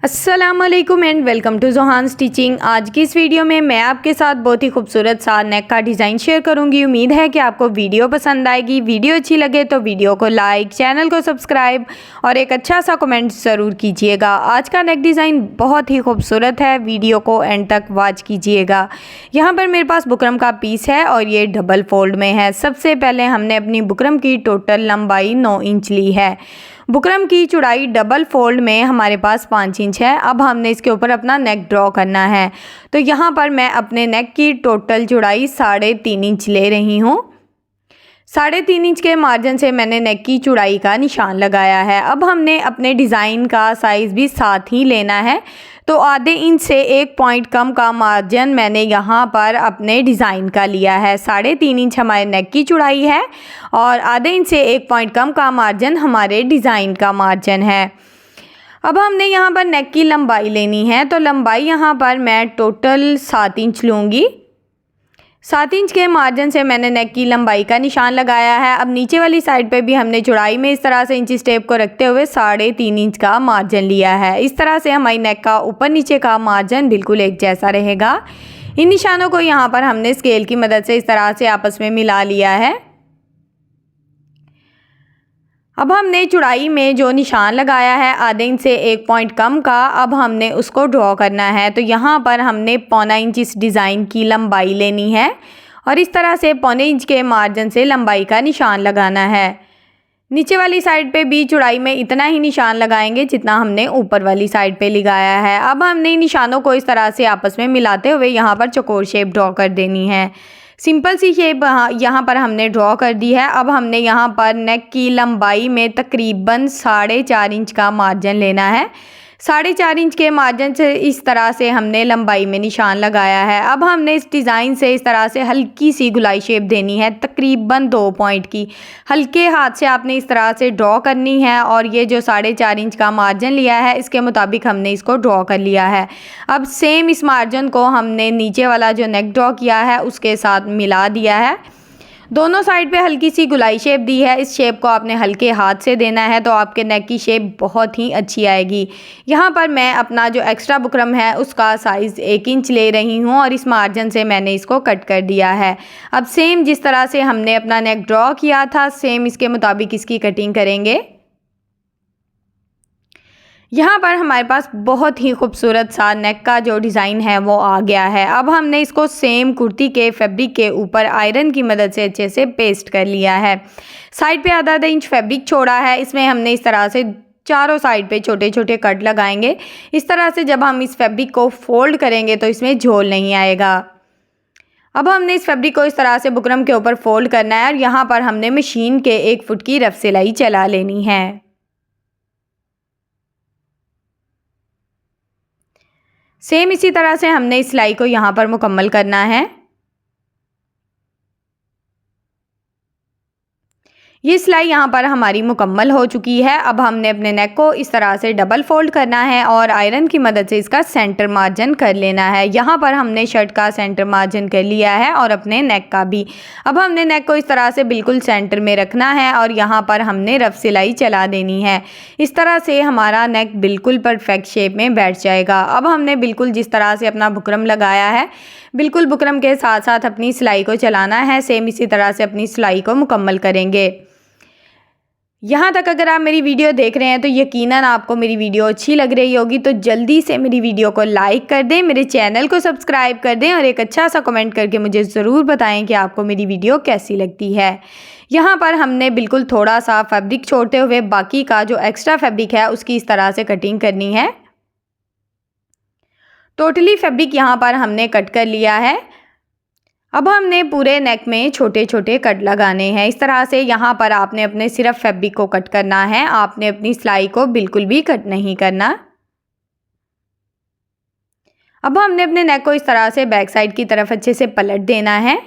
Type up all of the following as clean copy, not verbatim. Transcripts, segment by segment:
अस्सलामुअलैकुम and welcome to Johan stitching. आज की इस वीडियो में मैं आपके साथ बहुत ही खूबसूरत सा नेक का डिज़ाइन शेयर करूंगी। उम्मीद है कि आपको वीडियो पसंद आएगी। वीडियो अच्छी लगे तो वीडियो को लाइक, चैनल को सब्सक्राइब और एक अच्छा सा कमेंट ज़रूर कीजिएगा। आज का नेक डिज़ाइन बहुत ही खूबसूरत है, वीडियो को एंड तक वॉच कीजिएगा। यहाँ पर मेरे पास बुकरम का पीस है और ये डबल फोल्ड में है। सबसे पहले हमने अपनी बुकरम की टोटल लंबाई 9 इंच ली है। बुकरम की चौड़ाई डबल फोल्ड में हमारे पास 5 इंच है। अब हमने इसके ऊपर अपना नेक ड्रॉ करना है, तो यहाँ पर मैं अपने नेक की टोटल चौड़ाई 3.5 इंच ले रही हूँ। 3.5 इंच के मार्जिन से मैंने नेक की चौड़ाई का निशान लगाया है। अब हमने अपने डिज़ाइन का साइज़ भी साथ ही लेना है, तो आधे इंच से 1 पॉइंट कम का मार्जिन मैंने यहाँ पर अपने डिज़ाइन का लिया है। 3.5 इंच हमारे नेक की चौड़ाई है और आधे इंच से 1 पॉइंट कम का मार्जिन हमारे डिज़ाइन का मार्जिन है। अब हमने यहाँ पर नेक की लंबाई लेनी है, तो लंबाई यहाँ पर मैं टोटल 7 इंच लूँगी। 7 इंच के मार्जिन से मैंने नेक की लंबाई का निशान लगाया है। अब नीचे वाली साइड पे भी हमने चौड़ाई में इस तरह से इंची टेप को रखते हुए 3.5 इंच का मार्जिन लिया है। इस तरह से हमारी नेक का ऊपर नीचे का मार्जिन बिल्कुल एक जैसा रहेगा। इन निशानों को यहाँ पर हमने स्केल की मदद से इस तरह से आपस में मिला लिया है। अब हमने चौड़ाई में जो निशान लगाया है आधे इंच से 1 पॉइंट कम का, अब हमने उसको ड्रॉ करना है। तो यहाँ पर हमने 1.25 इंच इस डिज़ाइन की लंबाई लेनी है और इस तरह से 1.25 इंच के मार्जिन से लंबाई का निशान लगाना है। नीचे वाली साइड पे भी चौड़ाई में इतना ही निशान लगाएंगे जितना हमने ऊपर वाली साइड पे लगाया है। अब हमने निशानों को इस तरह से आपस में मिलाते हुए यहाँ पर चौकोर शेप ड्रॉ कर देनी है। सिंपल सी शेप यहाँ पर हमने ड्रॉ कर दी है। अब हमने यहाँ पर नेक की लंबाई में तकरीबन 4.5 इंच का मार्जिन लेना है। 4.5 इंच के मार्जिन से इस तरह से हमने लंबाई में निशान लगाया है। अब हमने इस डिज़ाइन से इस तरह से हल्की सी गुलाई शेप देनी है, तकरीबन 2 पॉइंट की। हल्के हाथ से आपने इस तरह से ड्रॉ करनी है और ये जो 4.5 इंच का मार्जिन लिया है इसके मुताबिक हमने इसको ड्रॉ कर लिया है। अब सेम इस मार्जिन को हमने नीचे वाला जो नेक ड्रॉ किया है उसके साथ मिला दिया है। दोनों साइड पे हल्की सी गुलाई शेप दी है। इस शेप को आपने हल्के हाथ से देना है तो आपके नेक की शेप बहुत ही अच्छी आएगी। यहाँ पर मैं अपना जो एक्स्ट्रा बुकरम है उसका साइज़ 1 इंच ले रही हूँ और इस मार्जिन से मैंने इसको कट कर दिया है। अब सेम जिस तरह से हमने अपना नेक ड्रॉ किया था सेम इसके मुताबिक इसकी कटिंग करेंगे। यहाँ पर हमारे पास बहुत ही खूबसूरत सा नेक का जो डिज़ाइन है वो आ गया है। अब हमने इसको सेम कुर्ती के फैब्रिक के ऊपर आयरन की मदद से अच्छे से पेस्ट कर लिया है। साइड पे आधा आधा इंच फैब्रिक छोड़ा है, इसमें हमने इस तरह से चारों साइड पे छोटे छोटे कट लगाएंगे। इस तरह से जब हम इस फैब्रिक को फोल्ड करेंगे तो इसमें झोल नहीं आएगा। अब हमने इस फैब्रिक को इस तरह से बुकरम के ऊपर फोल्ड करना है और यहाँ पर हमने मशीन के 1 फुट की रफ सिलाई चला लेनी है। सेम इसी तरह से हमने इस सिलाई को यहाँ पर मुकम्मल करना है। ये सिलाई यहाँ पर हमारी मुकम्मल हो चुकी है। अब हमने अपने नेक को इस तरह से डबल फोल्ड करना है और आयरन की मदद से इसका सेंटर मार्जिन कर लेना है। यहाँ पर हमने शर्ट का सेंटर मार्जिन कर लिया है और अपने नेक का भी। अब हमने नेक को इस तरह से बिल्कुल सेंटर में रखना है और यहाँ पर हमने रफ सिलाई चला देनी है। इस तरह से हमारा नेक बिल्कुल परफेक्ट शेप में बैठ जाएगा। अब हमने बिल्कुल जिस तरह से अपना बुकरम लगाया है बिल्कुल बुकरम के साथ साथ अपनी सिलाई को चलाना है। सेम इसी तरह से अपनी सिलाई को मुकम्मल करेंगे। यहाँ तक अगर आप मेरी वीडियो देख रहे हैं तो यकीनन आपको मेरी वीडियो अच्छी लग रही होगी, तो जल्दी से मेरी वीडियो को लाइक कर दें, मेरे चैनल को सब्सक्राइब कर दें और एक अच्छा सा कमेंट करके मुझे ज़रूर बताएं कि आपको मेरी वीडियो कैसी लगती है। यहाँ पर हमने बिल्कुल थोड़ा सा फैब्रिक छोड़ते हुए बाकी का जो एक्स्ट्रा फैब्रिक है उसकी इस तरह से कटिंग करनी है। टोटली फैब्रिक यहाँ पर हमने कट कर लिया है। अब हमने पूरे नेक में छोटे छोटे कट लगाने हैं। इस तरह से यहाँ पर आपने अपने सिर्फ फैब्रिक को कट करना है, आपने अपनी सिलाई को बिल्कुल भी कट नहीं करना। अब हमने अपने नेक को इस तरह से बैक साइड की तरफ अच्छे से पलट देना है।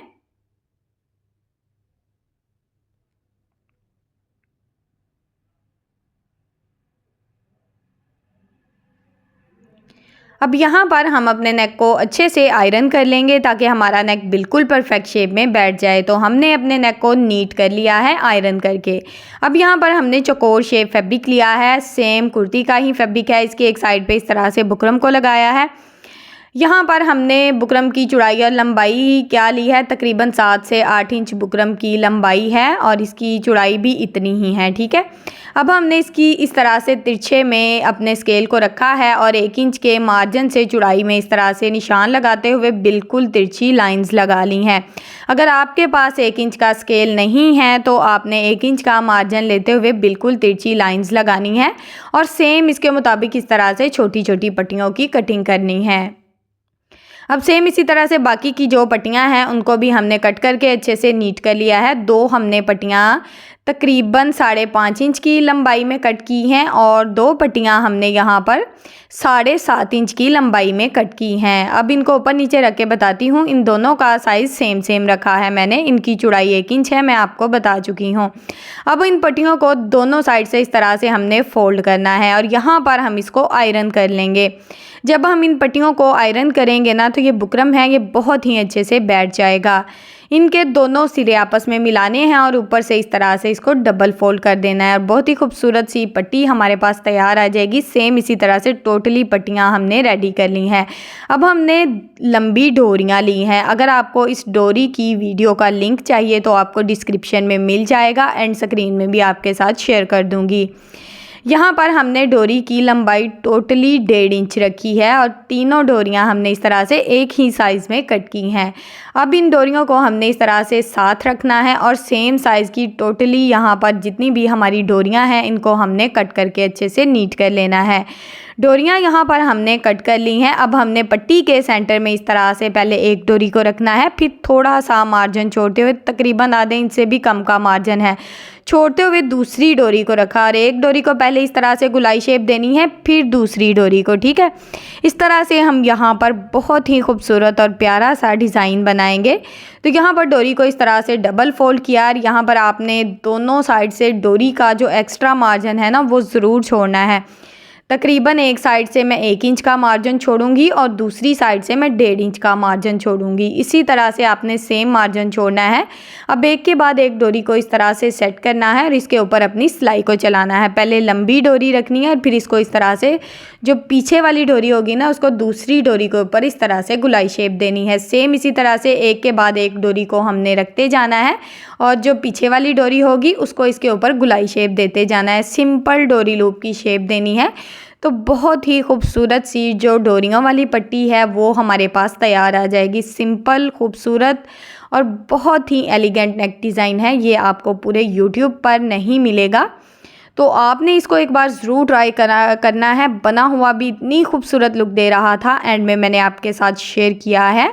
अब यहाँ पर हम अपने नेक को अच्छे से आयरन कर लेंगे ताकि हमारा नेक बिल्कुल परफेक्ट शेप में बैठ जाए। तो हमने अपने नेक को नीट कर लिया है आयरन करके। अब यहाँ पर हमने चौकोर शेप फैब्रिक लिया है, सेम कुर्ती का ही फैब्रिक है। इसकी एक साइड पे इस तरह से बुकरम को लगाया है। यहाँ पर हमने बुकरम की चौड़ाई और लंबाई क्या ली है, तकरीबन 7 से 8 इंच बुकरम की लंबाई है और इसकी चौड़ाई भी इतनी ही है, ठीक है। अब हमने इसकी इस तरह से तिरछे में अपने स्केल को रखा है और 1 इंच के मार्जिन से चौड़ाई में इस तरह से निशान लगाते हुए बिल्कुल तिरछी लाइंस लगा ली हैं। अगर आपके पास 1 इंच का स्केल नहीं है तो आपने 1 इंच का मार्जिन लेते हुए बिल्कुल तिरछी लाइंस लगानी है और सेम इसके मुताबिक इस तरह से छोटी छोटी पट्टियों की कटिंग करनी है। अब सेम इसी तरह से बाकी की जो पट्टियां हैं उनको भी हमने कट करके अच्छे से नीट कर लिया है। 2 हमने पट्टियां तकरीबन 5.5 इंच की लंबाई में कट की हैं और 2 पट्टियां हमने यहाँ पर 7.5 इंच की लंबाई में कट की हैं। अब इनको ऊपर नीचे रख के बताती हूँ। इन दोनों का साइज़ सेम रखा है मैंने। इनकी चौड़ाई 1 इंच है, मैं आपको बता चुकी हूँ। अब इन पट्टियों को दोनों साइड से इस तरह से हमने फोल्ड करना है और यहाँ पर हम इसको आयरन कर लेंगे। जब हम इन पट्टियों को आयरन करेंगे ना तो ये बुकरम है ये बहुत ही अच्छे से बैठ जाएगा। इनके दोनों सिरे आपस में मिलाने हैं और ऊपर से इस तरह से इसको डबल फोल्ड कर देना है और बहुत ही खूबसूरत सी पट्टी हमारे पास तैयार आ जाएगी। सेम इसी तरह से टोटली पट्टियां हमने रेडी कर ली हैं। अब हमने लंबी डोरियां ली हैं। अगर आपको इस डोरी की वीडियो का लिंक चाहिए तो आपको डिस्क्रिप्शन में मिल जाएगा, एंड स्क्रीन में भी आपके साथ शेयर कर दूँगी। यहाँ पर हमने डोरी की लंबाई टोटली 1.5 इंच रखी है और तीनों डोरियाँ हमने इस तरह से एक ही साइज़ में कट की हैं। अब इन डोरियों को हमने इस तरह से साथ रखना है और सेम साइज़ की टोटली यहाँ पर जितनी भी हमारी डोरियाँ हैं इनको हमने कट करके अच्छे से नीट कर लेना है। डोरियाँ यहाँ पर हमने कट कर ली हैं। अब हमने पट्टी के सेंटर में इस तरह से पहले एक डोरी को रखना है, फिर थोड़ा सा मार्जिन छोड़ते हुए, तकरीबन आधे इंच से भी कम का मार्जिन है, छोड़ते हुए दूसरी डोरी को रखा और एक डोरी को पहले इस तरह से गुलाई शेप देनी है, फिर दूसरी डोरी को, ठीक है। इस तरह से हम यहाँ पर बहुत ही खूबसूरत और प्यारा सा डिज़ाइन बनाएंगे। तो यहाँ पर डोरी को इस तरह से डबल फोल्ड किया और यहाँ पर आपने दोनों साइड से डोरी का जो एक्स्ट्रा मार्जिन है ना वो ज़रूर छोड़ना है। तकरीबन एक साइड से मैं 1 इंच का मार्जिन छोड़ूंगी और दूसरी साइड से मैं 1.5 इंच का मार्जिन छोड़ूंगी। इसी तरह से आपने सेम मार्जिन छोड़ना है। अब एक के बाद एक डोरी को इस तरह से सेट करना है और इसके ऊपर अपनी सिलाई को चलाना है। पहले लंबी डोरी रखनी है और फिर इसको इस तरह से जो पीछे वाली डोरी होगी ना उसको दूसरी डोरी के ऊपर इस तरह से गुलाई शेप देनी है। सेम इसी तरह से एक के बाद एक डोरी को हमने रखते जाना है और जो पीछे वाली डोरी होगी उसको इसके ऊपर गुलाई शेप देते जाना है। सिंपल डोरी लूप की शेप देनी है। तो बहुत ही खूबसूरत सी जो डोरियों वाली पट्टी है वो हमारे पास तैयार आ जाएगी। सिंपल, खूबसूरत और बहुत ही एलिगेंट नेक डिज़ाइन है। ये आपको पूरे यूट्यूब पर नहीं मिलेगा, तो आपने इसको एक बार ज़रूर ट्राई करना है। बना हुआ भी इतनी खूबसूरत लुक दे रहा था, एंड में मैंने आपके साथ शेयर किया है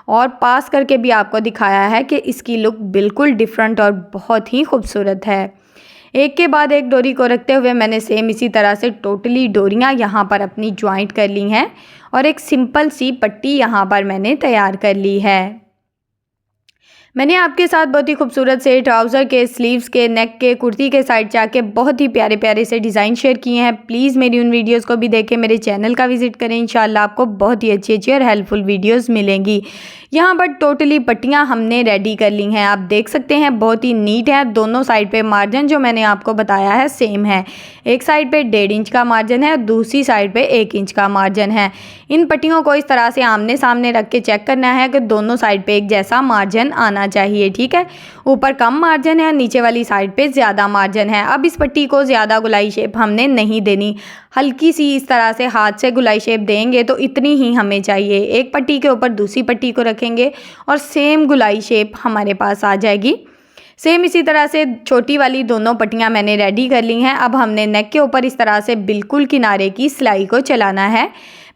और पास करके भी आपको दिखाया है कि इसकी लुक बिल्कुल डिफरेंट और बहुत ही खूबसूरत है। एक के बाद एक डोरी को रखते हुए मैंने सेम इसी तरह से टोटली डोरियां यहाँ पर अपनी ज्वाइंट कर ली हैं और एक सिंपल सी पट्टी यहाँ पर मैंने तैयार कर ली है। मैंने आपके साथ बहुत ही खूबसूरत से ट्राउज़र के, स्लीव्स के, नेक के, कुर्ती के साइड जाके बहुत ही प्यारे प्यारे से डिज़ाइन शेयर किए हैं। प्लीज़ मेरी उन वीडियोस को भी देखें, मेरे चैनल का विजिट करें। इंशाल्लाह आपको बहुत ही अच्छी और हेल्पफुल वीडियोस मिलेंगी। यहाँ पर टोटली पट्टियाँ हमने रेडी कर ली हैं। आप देख सकते हैं बहुत ही नीट है। दोनों साइड पे मार्जिन जो मैंने आपको बताया है सेम है। एक साइड पे 1.5 इंच का मार्जिन है, दूसरी साइड पे 1 इंच का मार्जिन है। इन पट्टियों को इस तरह से आमने सामने रख के चेक करना है कि दोनों साइड पे एक जैसा मार्जिन आना चाहिए, ठीक है। ऊपर कम मार्जिन है, नीचे वाली साइड पे ज़्यादा मार्जिन है। अब इस पट्टी को ज़्यादा गुलाई शेप हमने नहीं देनी, हल्की सी इस तरह से हाथ से गुलाई शेप देंगे तो इतनी ही हमें चाहिए। एक पट्टी के ऊपर दूसरी पट्टी को रखेंगे और सेम गुलाई शेप हमारे पास आ जाएगी। सेम इसी तरह से छोटी वाली दोनों पट्टियाँ मैंने रेडी कर ली हैं। अब हमने नेक के ऊपर इस तरह से बिल्कुल किनारे की सिलाई को चलाना है।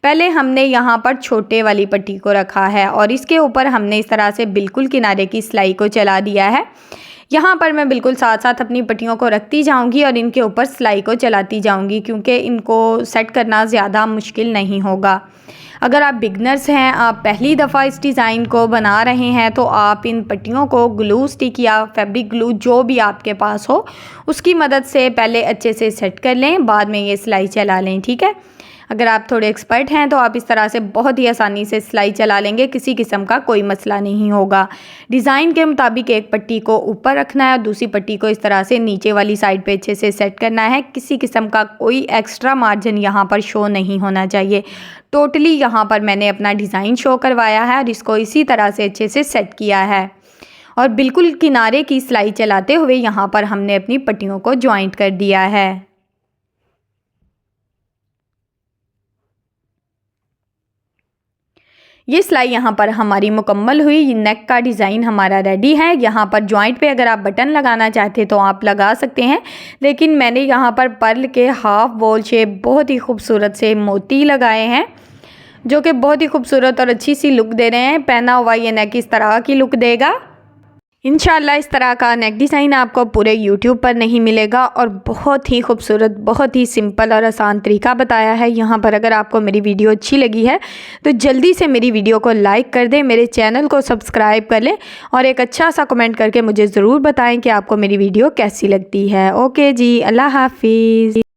पहले हमने यहाँ पर छोटे वाली पट्टी को रखा है और इसके ऊपर हमने इस तरह से बिल्कुल किनारे की सिलाई को चला दिया है। यहाँ पर मैं बिल्कुल साथ साथ अपनी पट्टियों को रखती जाऊँगी और इनके ऊपर सिलाई को चलाती जाऊँगी, क्योंकि इनको सेट करना ज़्यादा मुश्किल नहीं होगा। अगर आप बिगनर्स हैं, आप पहली दफ़ा इस डिज़ाइन को बना रहे हैं, तो आप इन पट्टियों को ग्लू स्टिक या फैब्रिक ग्लू जो भी आपके पास हो उसकी मदद से पहले अच्छे से सेट कर लें, बाद में ये सिलाई चला लें, ठीक है। अगर आप थोड़े एक्सपर्ट हैं तो आप इस तरह से बहुत ही आसानी से सिलाई चला लेंगे, किसी किस्म का कोई मसला नहीं होगा। डिज़ाइन के मुताबिक एक पट्टी को ऊपर रखना है और दूसरी पट्टी को इस तरह से नीचे वाली साइड पे अच्छे से सेट करना है। किसी किस्म का कोई एक्स्ट्रा मार्जिन यहाँ पर शो नहीं होना चाहिए। टोटली यहाँ पर मैंने अपना डिज़ाइन शो करवाया है और इसको इसी तरह से अच्छे से सेट किया है और बिल्कुल किनारे की सिलाई चलाते हुए यहाँ पर हमने अपनी पट्टियों को जॉइंट कर दिया है। ये सिलाई यहाँ पर हमारी मुकम्मल हुई। नेक का डिज़ाइन हमारा रेडी है। यहाँ पर जॉइंट पे अगर आप बटन लगाना चाहते तो आप लगा सकते हैं, लेकिन मैंने यहाँ पर पर्ल के हाफ बॉल शेप बहुत ही खूबसूरत से मोती लगाए हैं, जो कि बहुत ही खूबसूरत और अच्छी सी लुक दे रहे हैं। पहना हुआ ये नेक इस तरह की लुक देगा। इंशाल्लाह इस तरह का नेक डिज़ाइन आपको पूरे YouTube पर नहीं मिलेगा और बहुत ही खूबसूरत, बहुत ही सिंपल और आसान तरीका बताया है यहाँ पर। अगर आपको मेरी वीडियो अच्छी लगी है तो जल्दी से मेरी वीडियो को लाइक कर दें, मेरे चैनल को सब्सक्राइब कर लें और एक अच्छा सा कमेंट करके मुझे ज़रूर बताएं कि आपको मेरी वीडियो कैसी लगती है। ओके जी, अल्लाह हाफिज़।